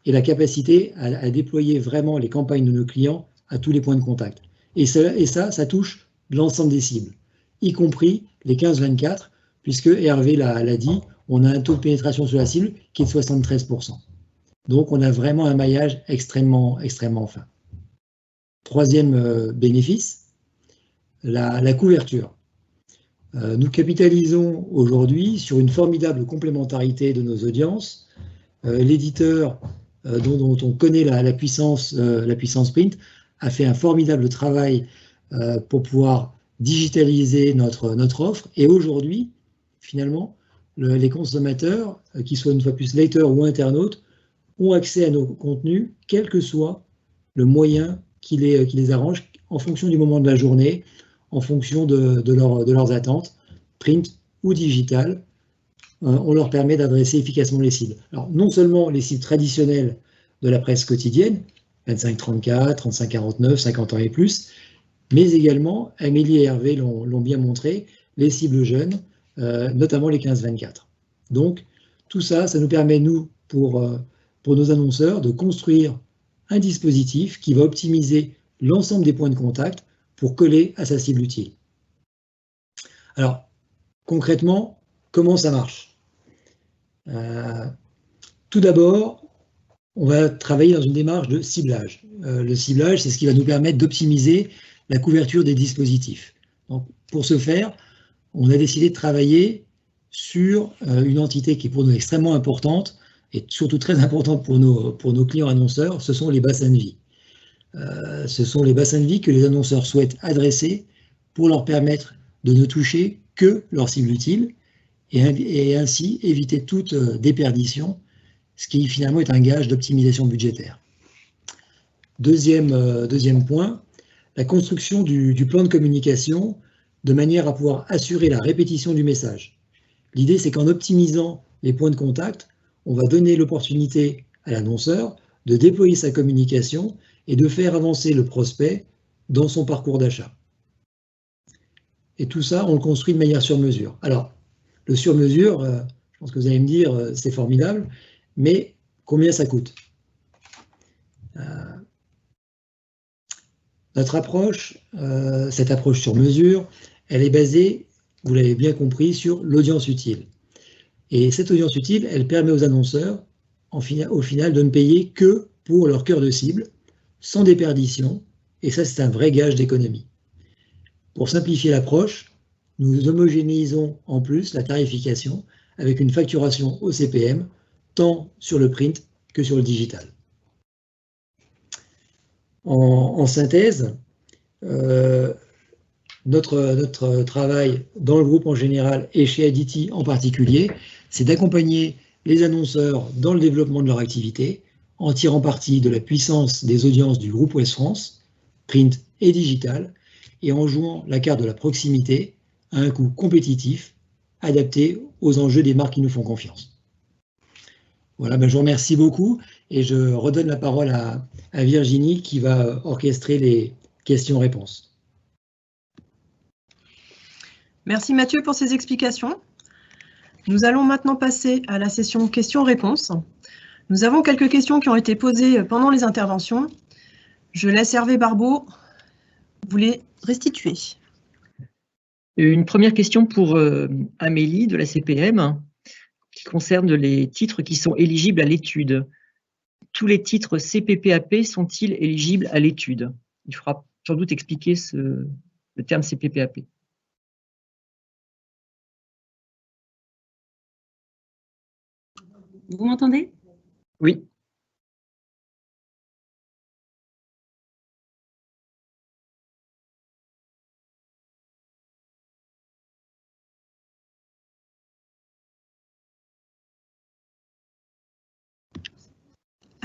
Speaker 5: et la capacité à déployer vraiment les campagnes de nos clients à tous les points de contact. Et ça touche l'ensemble des cibles, y compris les 15-24, puisque Hervé l'a dit, on a un taux de pénétration sur la cible qui est de 73%. Donc, on a vraiment un maillage extrêmement fin. Troisième bénéfice, la couverture. Nous capitalisons aujourd'hui sur une formidable complémentarité de nos audiences. L'éditeur dont on connaît la puissance print a fait un formidable travail pour pouvoir digitaliser notre offre. Et aujourd'hui, finalement, les consommateurs, qu'ils soient une fois plus lecteurs ou internautes, ont accès à nos contenus, quel que soit le moyen qui les arrange, en fonction du moment de la journée, en fonction de leurs attentes, print ou digital. On leur permet d'adresser efficacement les cibles. Alors, non seulement les cibles traditionnelles de la presse quotidienne, 25-34, 35-49, 50 ans et plus, mais également, Amélie et Hervé l'ont bien montré, les cibles jeunes, notamment les 15-24. Donc, tout ça, ça nous permet, nous, pour nos annonceurs, de construire un dispositif qui va optimiser l'ensemble des points de contact pour coller à sa cible utile. Alors, concrètement, comment ça marche? Tout d'abord, on va travailler dans une démarche de ciblage. Le ciblage, c'est ce qui va nous permettre d'optimiser la couverture des dispositifs. Donc, pour ce faire, on a décidé de travailler sur une entité qui est pour nous extrêmement importante et surtout très importante pour nos clients annonceurs, ce sont les bassins de vie. Ce sont les bassins de vie que les annonceurs souhaitent adresser pour leur permettre de ne toucher que leur cible utile et ainsi éviter toute déperdition, ce qui finalement est un gage d'optimisation budgétaire. Deuxième point, la construction du plan de communication de manière à pouvoir assurer la répétition du message. L'idée, c'est qu'en optimisant les points de contact, on va donner l'opportunité à l'annonceur de déployer sa communication et de faire avancer le prospect dans son parcours d'achat. Et tout ça, on le construit de manière sur mesure. Alors, le sur mesure, je pense que vous allez me dire, c'est formidable, mais combien ça coûte? Notre approche, cette approche sur mesure, elle est basée, vous l'avez bien compris, sur l'audience utile. Et cette audience utile, elle permet aux annonceurs, au final, de ne payer que pour leur cœur de cible, sans déperdition, et ça, c'est un vrai gage d'économie. Pour simplifier l'approche, nous homogénéisons en plus la tarification avec une facturation au CPM, tant sur le print que sur le digital. En synthèse, notre travail dans le groupe en général et chez Aditi en particulier, c'est d'accompagner les annonceurs dans le développement de leur activité en tirant parti de la puissance des audiences du groupe Ouest France, print et digital, et en jouant la carte de la proximité à un coût compétitif, adapté aux enjeux des marques qui nous font confiance. Voilà, je vous remercie beaucoup et je redonne la parole à Virginie qui va orchestrer les questions-réponses.
Speaker 1: Merci Mathieu pour ces explications. Nous allons maintenant passer à la session questions-réponses. Nous avons quelques questions qui ont été posées pendant les interventions. Je laisse Hervé Barbeau vous les restituer.
Speaker 4: Une première question pour Amélie de la CPM qui concerne les titres qui sont éligibles à l'étude. Tous les titres CPPAP sont-ils éligibles à l'étude? Il faudra sans doute expliquer le terme CPPAP.
Speaker 3: Vous m'entendez?
Speaker 4: Oui.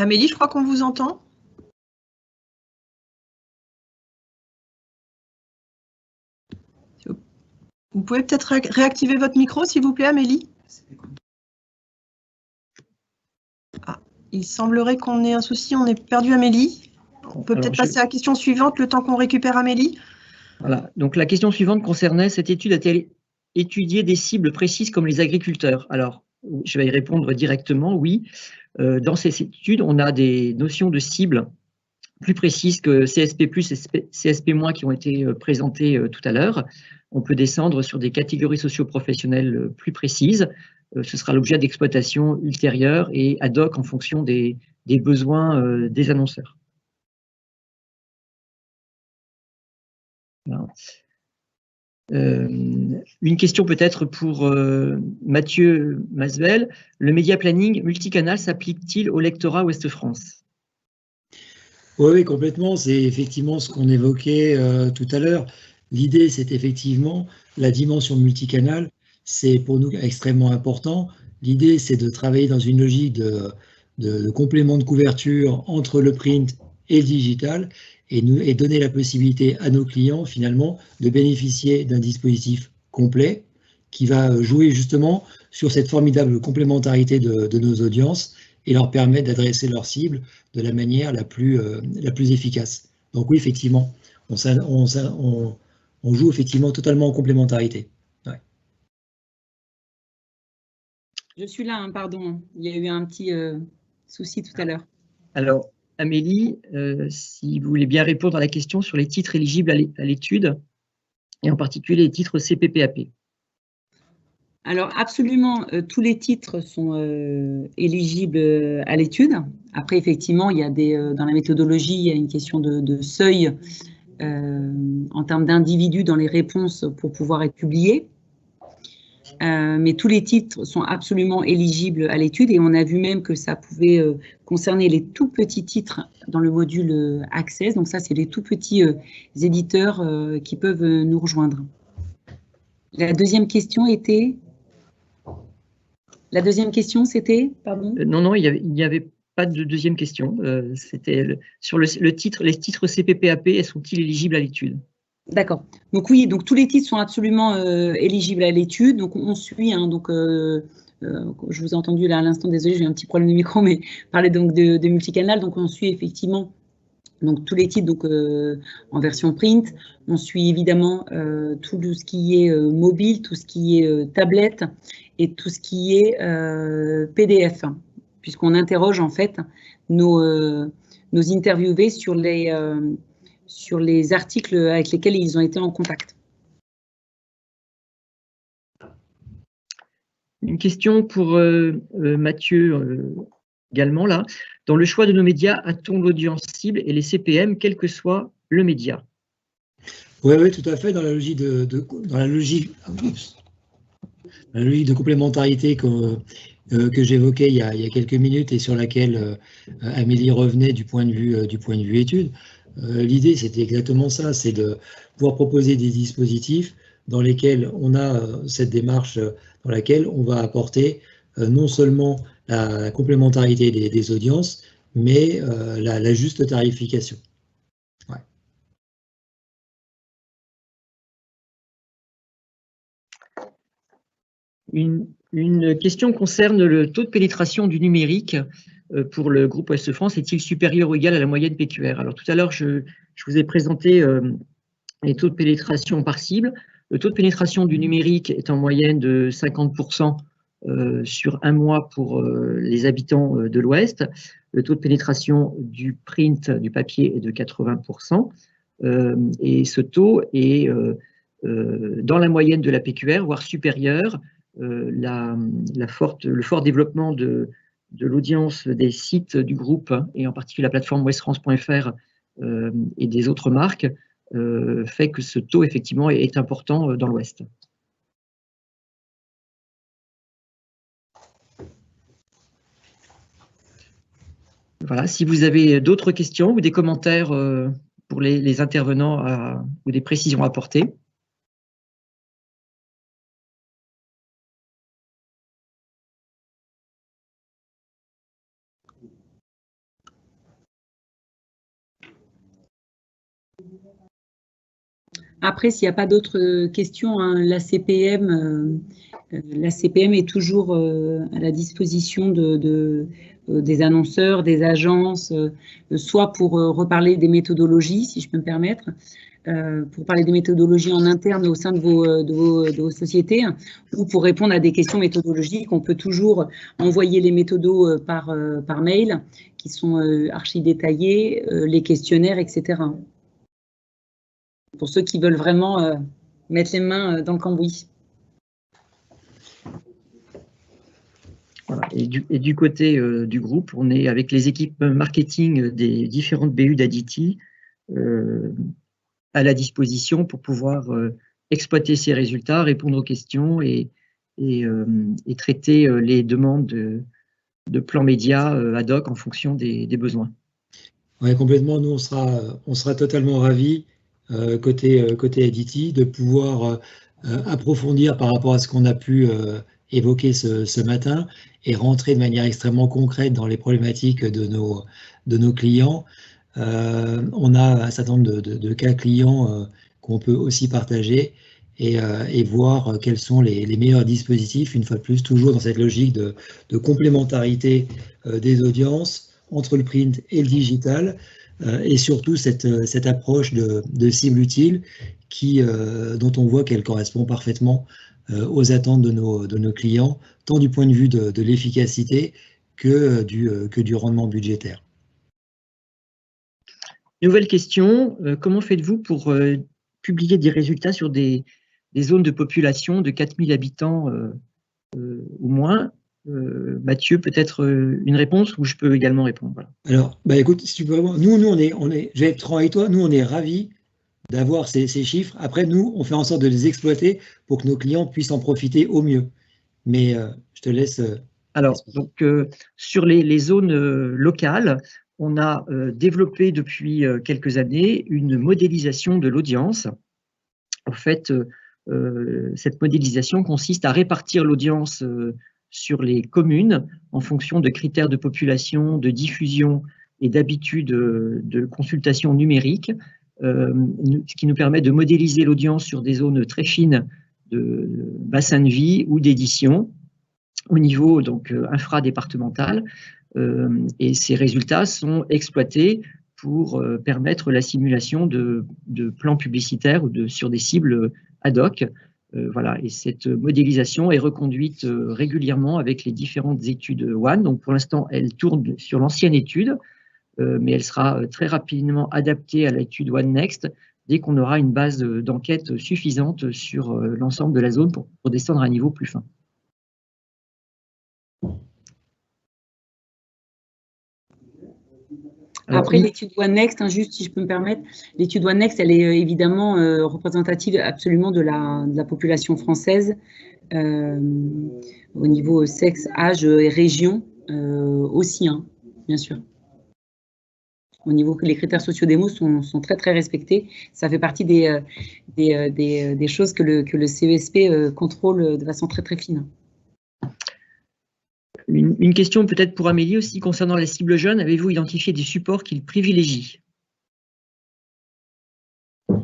Speaker 1: Amélie, je crois qu'on vous entend. Vous pouvez peut-être réactiver votre micro, s'il vous plaît, Amélie. Ah, il semblerait qu'on ait un souci, on ait perdu Amélie. On peut peut-être passer à la question suivante, le temps qu'on récupère Amélie.
Speaker 4: Voilà, donc la question suivante concernait cette étude a-t-elle étudié des cibles précises comme les agriculteurs? Alors, je vais y répondre directement, oui. Dans ces études, on a des notions de cibles plus précises que CSP+, et CSP- qui ont été présentées tout à l'heure. On peut descendre sur des catégories socio-professionnelles plus précises. Ce sera l'objet d'exploitation ultérieure et ad hoc en fonction des besoins des annonceurs. Voilà. Une question peut-être pour Mathieu Masvel. Le média planning multicanal s'applique-t-il au lectorat Ouest France?
Speaker 5: Oui, complètement. C'est effectivement ce qu'on évoquait tout à l'heure. L'idée, c'est effectivement la dimension multicanal. C'est pour nous extrêmement important. L'idée, c'est de travailler dans une logique de complément de couverture entre le print et le digital et donner la possibilité à nos clients, finalement, de bénéficier d'un dispositif complet qui va jouer justement sur cette formidable complémentarité de nos audiences et leur permettre d'adresser leurs cibles de la manière la plus efficace. Donc oui, effectivement, on joue effectivement totalement en complémentarité. Ouais.
Speaker 3: Je suis là, hein, pardon, il y a eu un petit souci tout à l'heure.
Speaker 4: Alors, Amélie, si vous voulez bien répondre à la question sur les titres éligibles à l'étude, et en particulier les titres CPPAP.
Speaker 3: Alors, absolument, tous les titres sont éligibles à l'étude. Après, effectivement, il y a dans la méthodologie, il y a une question de seuil en termes d'individus dans les réponses pour pouvoir être publiés. Mais tous les titres sont absolument éligibles à l'étude et on a vu même que ça pouvait concerner les tout petits titres dans le module Access. Donc ça, c'est les tout petits éditeurs qui peuvent nous rejoindre. La deuxième question était... La deuxième question, c'était... Pardon.
Speaker 4: Non, il n'y avait pas de deuxième question. C'était sur le titre, les titres CPPAP, sont-ils éligibles à l'étude?
Speaker 3: D'accord. Donc oui, donc tous les titres sont absolument éligibles à l'étude. Donc on suit je vous ai entendu là à l'instant, désolé, j'ai un petit problème de micro, mais parler donc de multicanal. Donc on suit effectivement donc tous les titres donc, en version print. On suit évidemment tout ce qui est mobile, tout ce qui est tablette et tout ce qui est PDF, puisqu'on interroge en fait nos interviewés sur les articles avec lesquels ils ont été en contact.
Speaker 4: Une question pour Mathieu également là. Dans le choix de nos médias, a-t-on l'audience cible et les CPM, quel que soit le média?
Speaker 5: Oui, tout à fait. Dans la logique dans la logique de complémentarité que j'évoquais il y a quelques minutes et sur laquelle Amélie revenait du point de vue études, l'idée c'était exactement ça, c'est de pouvoir proposer des dispositifs dans lesquels on a cette démarche dans laquelle on va apporter non seulement la complémentarité des audiences, mais la juste tarification. Ouais.
Speaker 4: Une question concerne le taux de pénétration du numérique pour le groupe Ouest France. Est-il supérieur ou égal à la moyenne PQR? Alors tout à l'heure, je vous ai présenté les taux de pénétration par cible. Le taux de pénétration du numérique est en moyenne de 50% sur un mois pour les habitants de l'Ouest. Le taux de pénétration du print, du papier, est de 80%. Et ce taux est dans la moyenne de la PQR, voire supérieur. Le fort développement de l'audience des sites du groupe, et en particulier la plateforme westfrance.fr et des autres marques, fait que ce taux, effectivement, est important dans l'Ouest. Voilà, si vous avez d'autres questions ou des commentaires pour les intervenants ou des précisions à apporter.
Speaker 3: Après, s'il n'y a pas d'autres questions, hein, la CPM est toujours à la disposition des annonceurs, des agences, soit pour reparler des méthodologies, si je peux me permettre, pour parler des méthodologies en interne au sein de vos sociétés, ou pour répondre à des questions méthodologiques. On peut toujours envoyer les méthodos par mail, qui sont archi détaillés, les questionnaires, etc. Pour ceux qui veulent vraiment mettre les mains dans le cambouis.
Speaker 4: Voilà. Et du côté du groupe, on est avec les équipes marketing des différentes BU d'Aditi à la disposition pour pouvoir exploiter ces résultats, répondre aux questions et traiter les demandes de plans médias ad hoc en fonction des besoins.
Speaker 5: Oui, complètement. Nous, on sera totalement ravis côté Aditi de pouvoir approfondir par rapport à ce qu'on a pu évoquer ce matin et rentrer de manière extrêmement concrète dans les problématiques de nos clients. On a un certain nombre de cas clients qu'on peut aussi partager et voir quels sont les meilleurs dispositifs, une fois de plus, toujours dans cette logique de complémentarité des audiences entre le print et le digital, et surtout cette approche de cible utile dont on voit qu'elle correspond parfaitement aux attentes de nos clients, tant du point de vue de l'efficacité que du rendement budgétaire.
Speaker 4: Nouvelle question, comment faites-vous pour publier des résultats sur des zones de population de 4000 habitants ou moins? Mathieu, peut-être une réponse, ou je peux également répondre. Voilà.
Speaker 5: Alors, écoute, si tu peux vraiment, nous je vais être franc avec toi, nous on est ravis d'avoir ces chiffres. Après, nous, on fait en sorte de les exploiter pour que nos clients puissent en profiter au mieux. Mais je te laisse.
Speaker 4: Alors, donc, sur les zones locales, on a développé depuis quelques années une modélisation de l'audience. En fait, cette modélisation consiste à répartir l'audience sur les communes en fonction de critères de population, de diffusion et d'habitude de consultation numérique, ce qui nous permet de modéliser l'audience sur des zones très fines de bassin de vie ou d'édition. au niveau donc infradépartemental, et ces résultats sont exploités pour permettre la simulation de plans publicitaires ou sur des cibles ad hoc. Voilà, et cette modélisation est reconduite régulièrement avec les différentes études WAN. Donc pour l'instant, elle tourne sur l'ancienne étude, mais elle sera très rapidement adaptée à l'étude WAN Next dès qu'on aura une base d'enquête suffisante sur l'ensemble de la zone pour descendre à un niveau plus fin.
Speaker 3: Après l'étude One Next, juste si je peux me permettre, l'étude One Next, elle est évidemment représentative absolument de la population française au niveau sexe, âge et région aussi, hein, bien sûr. Au niveau que les critères socio-démo sont très très respectés. Ça fait partie des choses que le CESP contrôle de façon très très fine.
Speaker 4: Une question peut-être pour Amélie aussi concernant la cible jeune. Avez-vous identifié des supports qu'il privilégie?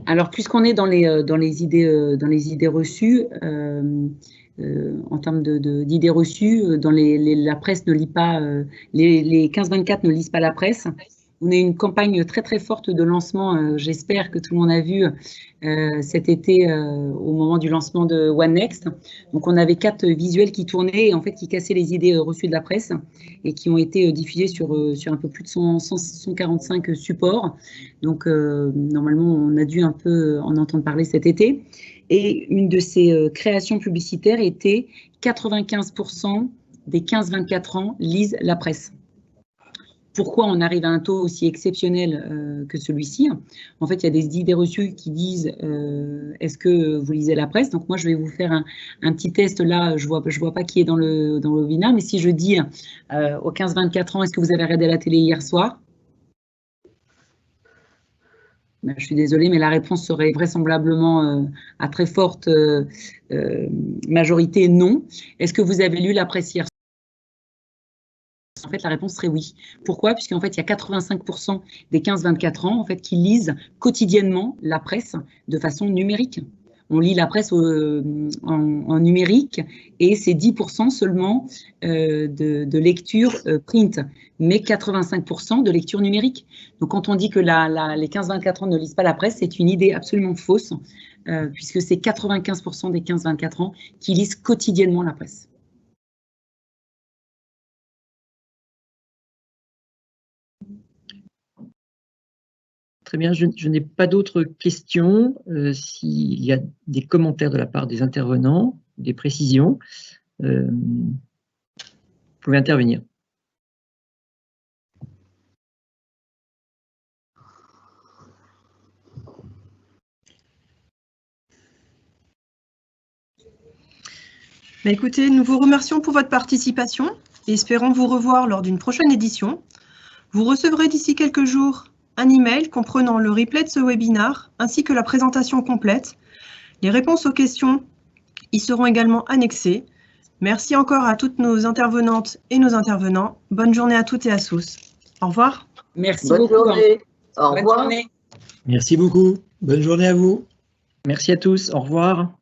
Speaker 3: Alors, puisqu'on est dans les idées reçues, en termes d'idées reçues, la presse ne lit pas, les 15-24 ne lisent pas la presse. On a une campagne très très forte de lancement, j'espère que tout le monde a vu cet été au moment du lancement de One Next. Donc on avait 4 visuels qui tournaient et en fait qui cassaient les idées reçues de la presse et qui ont été diffusés sur un peu plus de 145 supports. Donc normalement on a dû un peu en entendre parler cet été. Et une de ces créations publicitaires était 95% des 15-24 ans lisent la presse. Pourquoi on arrive à un taux aussi exceptionnel que celui-ci? En fait, il y a des idées reçues qui disent est-ce que vous lisez la presse? Donc moi, je vais vous faire un petit test là. Je vois pas qui est dans le webinaire, mais si je dis aux 15-24 ans, est-ce que vous avez regardé la télé hier soir? Ben, je suis désolée, mais la réponse serait vraisemblablement à très forte majorité non. Est-ce que vous avez lu la presse hier soir? En fait, la réponse serait oui. Pourquoi? Puisqu'en fait, il y a 85% des 15-24 ans en fait, qui lisent quotidiennement la presse de façon numérique. On lit la presse en numérique et c'est 10% seulement de lecture print, mais 85% de lecture numérique. Donc, quand on dit que les 15-24 ans ne lisent pas la presse, c'est une idée absolument fausse, puisque c'est 95% des 15-24 ans qui lisent quotidiennement la presse.
Speaker 4: Très bien, je n'ai pas d'autres questions. S'il y a des commentaires de la part des intervenants, des précisions, vous pouvez intervenir.
Speaker 1: Écoutez, nous vous remercions pour votre participation et espérons vous revoir lors d'une prochaine édition. Vous recevrez d'ici quelques jours un email comprenant le replay de ce webinaire ainsi que la présentation complète. Les réponses aux questions y seront également annexées. Merci encore à toutes nos intervenantes et nos intervenants. Bonne journée à toutes et à tous. Au revoir.
Speaker 3: Merci
Speaker 2: Bonne
Speaker 3: beaucoup.
Speaker 2: Journée. Au
Speaker 3: Bonne
Speaker 2: revoir.
Speaker 3: journée.
Speaker 5: Merci beaucoup. Bonne journée à vous.
Speaker 4: Merci à tous. Au revoir.